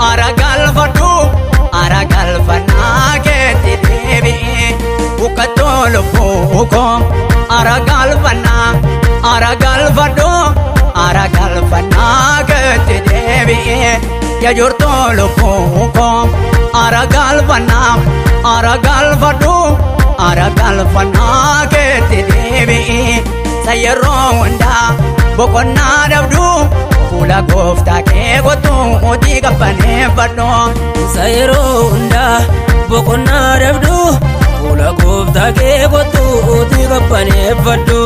aragal fanake devi ukatolo poko aragal fanake devi ya jortolo poko aragal fanake devi sayaronda bokonna dabdu Pula gofta ke gotu oti kapane badno Sayronda bokonna dabdu Pula gofta ke gotu oti kapane badno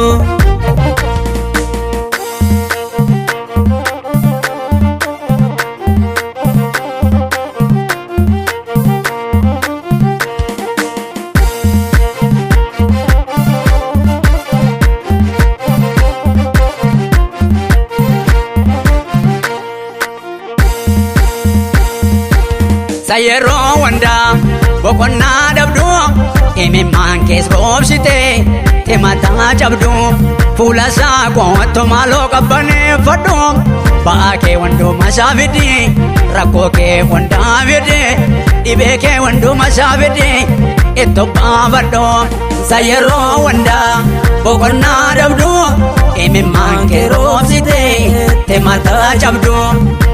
Sayero wanda bokonna dabdu imi mankes robsite te mata jabdu pula sa goto malo kabane fadu baake wando masavidi rakoke wanda vide ibeke wando masavidi eto bavado sayero wanda bokonna dabdu imi mankes robsite te mata jabdu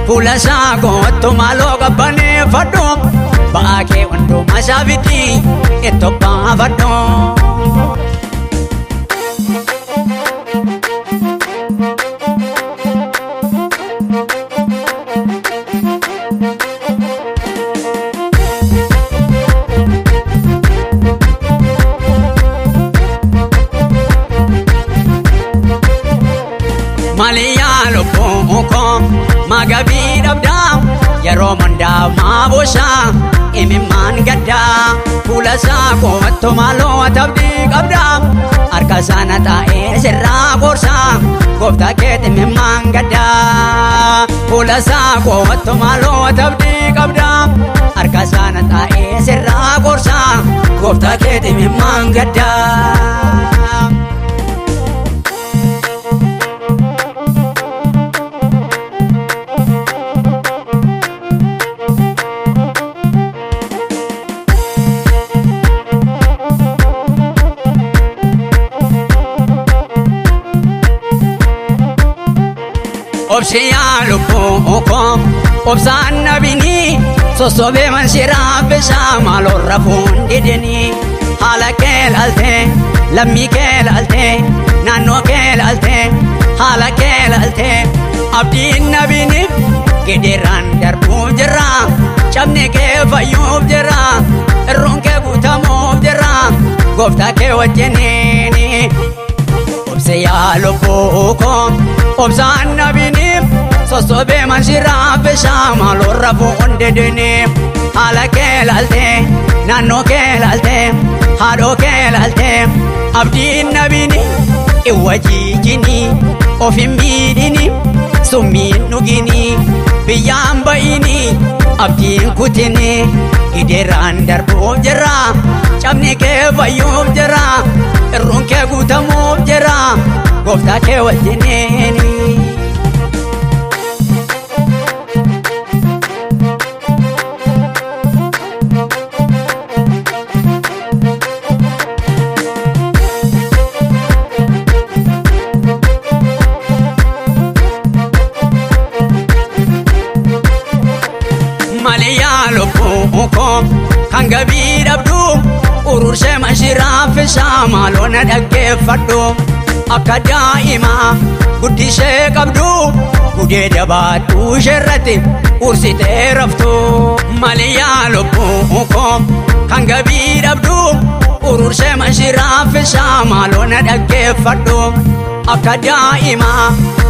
pula sa goto malo kabane fadu baake wando masavidi eto bavado Maliyalo poko magabi dabda yaro manda mabosha imiman gadda pula sa ko to malo tabdi kabda arkasana ta esra borsa gofta ke imiman gadda pula sa ko to malo tabdi kabda arkasana ta esra borsa gofta ke imiman gadda Obsiyalu poko obsan nabini sosobe mansira besa malorra fundideni hala kelalte lammi kelalte nanno kelalte hala kelalte abdin nabini gediran darbu jira chamne ke fayub jira ronke gutamo jira gofta ke wajneni obsiyalu poko obsan nabini sosobe mansira besa malorra fundideni hala kelalte nanno kelalte hado kelalte abdin nabini iwajijini ofimbidini summin nugini biyamba ini abdin kutini gideran darbu jira chamne ke fayub jira ronke gutamo jira gofta ke wajneni Maliyalo poko kangabi dabdu ururse mashira fisa malona dagge faddu akadaima guddise qabdu gude dabatu sherrati ursite raftu Maliyalo poko kangabi dabdu ururse mashira fisa malona dagge faddu akadaima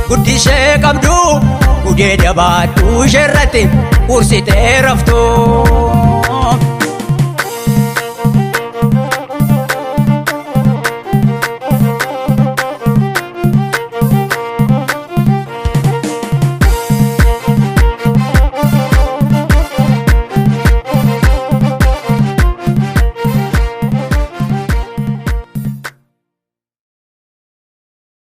guddise qabdu gude dabatu sherrati ursite raftu